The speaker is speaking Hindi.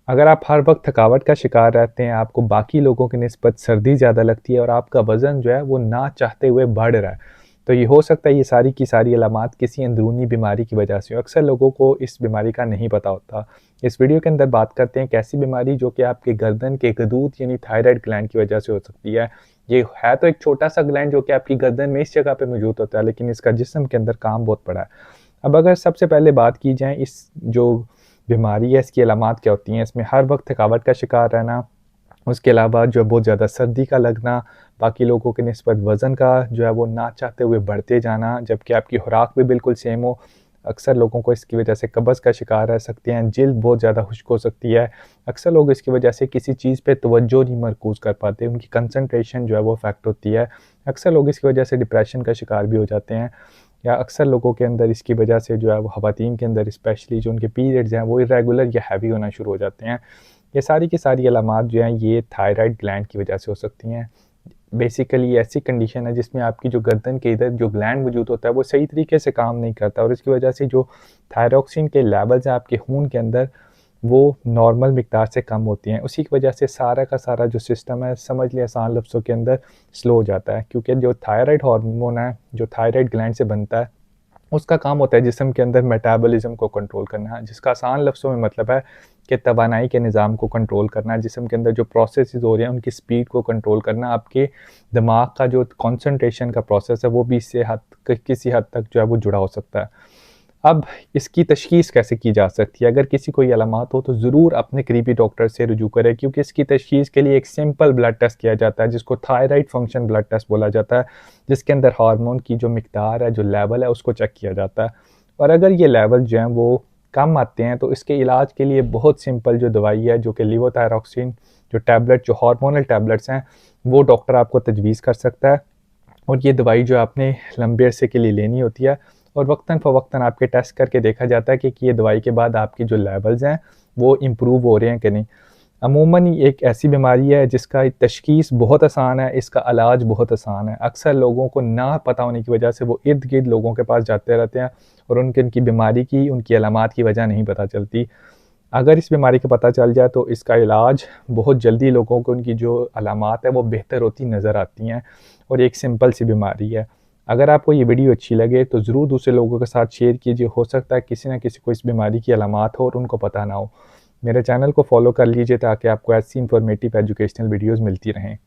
अगर आप हर वक्त थकावट का शिकार रहते हैं, आपको बाकी लोगों की निस्बत सर्दी ज़्यादा लगती है और आपका वज़न जो है वो ना चाहते हुए बढ़ रहा है, तो ये हो सकता है ये सारी की सारी अलामात किसी अंदरूनी बीमारी की वजह से हो। अक्सर लोगों को इस बीमारी का नहीं पता होता। इस वीडियो के अंदर बात करते हैं एक ऐसी बीमारी जो कि आपके गर्दन के गदूद यानी थायराइड ग्लैंड की वजह से हो सकती है। ये है तो एक छोटा-सा ग्लैंड जो कि आपकी गर्दन में इस जगह पे मौजूद होता है, लेकिन इसका जिस्म के अंदर काम बहुत बड़ा है। अब अगर सबसे पहले बात की जाए इस जो बीमारी है इसकी अलामात क्या होती हैं, इसमें हर वक्त थकावट का शिकार रहना, उसके अलावा जो है बहुत ज़्यादा सर्दी का लगना, बाकी लोगों की निस्बत वज़न का जो है वो ना चाहते हुए बढ़ते जाना, जबकि आपकी खुराक भी बिल्कुल सेम हो। अक्सर लोगों को इसकी वजह से कब्ज़ का शिकार रह सकते हैं, जिल्द बहुत ज़्यादा खुश्क हो सकती है। अक्सर लोग इसकी वजह से किसी चीज़ पे तवज्जो नहीं मरकूज़ कर पाते, उनकी कंसंट्रेशन जो है वो अफ़ेक्ट होती है। अक्सर लोग इसकी वजह से डिप्रेशन का शिकार भी हो जाते हैं, या अक्सर लोगों के अंदर इसकी वजह से जो है वो ख़वातीन के अंदर स्पेशली जो उनके पीरियड्स हैं वो इर्रेगुलर या हैवी होना शुरू हो जाते हैं। ये सारी की सारी अलामात जो हैं ये थायराइड ग्लैंड की वजह से हो सकती हैं। बेसिकली ऐसी कंडीशन है जिसमें आपकी जो गर्दन के इधर जो ग्लैंड मौजूद होता है वो सही तरीके से काम नहीं करता, और इसकी वजह से जो थायरॉक्सिन के लेवल्स हैं आपके खून के अंदर वो नॉर्मल मिकदार से कम होती हैं। उसी की वजह से सारा का सारा जो सिस्टम है, समझ लिया आसान लफ्ज़ों के अंदर, स्लो हो जाता है, क्योंकि जो थायराइड हार्मोन है जो थायराइड ग्लैंड से बनता है उसका काम होता है जिस्म के अंदर मेटाबॉलिज्म को कंट्रोल करना, जिसका आसान लफ्ज़ों में मतलब है कि तवानाई के निज़ाम को कंट्रोल करना, जिस्म के अंदर जो प्रोसेसेस हो रहे हैं उनकी स्पीड को कंट्रोल करना, आपके दिमाग का जो कंसंट्रेशन का प्रोसेस है वो भी इससे किसी हद तक जो है वो जुड़ा हो सकता है। अब इसकी तशख़ीस कैसे की जा सकती है? अगर किसी को ये अलामात हो तो ज़रूर अपने करीबी डॉक्टर से रुजू करें, क्योंकि इसकी तशख़ीस के लिए एक सिंपल ब्लड टेस्ट किया जाता है जिसको थायराइड फंक्शन ब्लड टेस्ट बोला जाता है, जिसके अंदर हार्मोन की जो मिकदार है, जो लेवल है उसको चेक किया जाता है। और अगर ये लेवल जो हैं वो कम आते हैं तो इसके इलाज के लिए बहुत सिंपल जो दवाई है जो कि लेवोथायरॉक्सिन जो टैबलेट जो हार्मोनल टैबलेट्स हैं वो डॉक्टर आपको तजवीज़ कर सकता है। और ये दवाई जो आपने लंबे अरसे के लिए लेनी होती है, और वक्तन फ़वक्तन आपके टेस्ट करके देखा जाता है कि ये दवाई के बाद आपके जो लेवल्स हैं वो इम्प्रूव हो रहे हैं कि नहीं। अमूमन ये एक ऐसी बीमारी है जिसका तशख़ीस बहुत आसान है, इसका इलाज बहुत आसान है। अक्सर लोगों को ना पता होने की वजह से वो इर्द-गिर्द लोगों के पास जाते रहते हैं और उनकी बीमारी की, उनकी अलामात की वजह नहीं पता चलती। अगर इस बीमारी का पता चल जाए तो इसका इलाज बहुत जल्दी लोगों को उनकी जो अलामात है वो बेहतर होती नज़र आती हैं, और एक सिंपल सी बीमारी है। अगर आपको ये वीडियो अच्छी लगे तो ज़रूर दूसरे लोगों के साथ शेयर कीजिए, हो सकता है किसी न किसी को इस बीमारी की अलामात हो और उनको पता ना हो। मेरे चैनल को फॉलो कर लीजिए ताकि आपको ऐसी इन्फॉर्मेटिव एजुकेशनल वीडियोज़ मिलती रहें।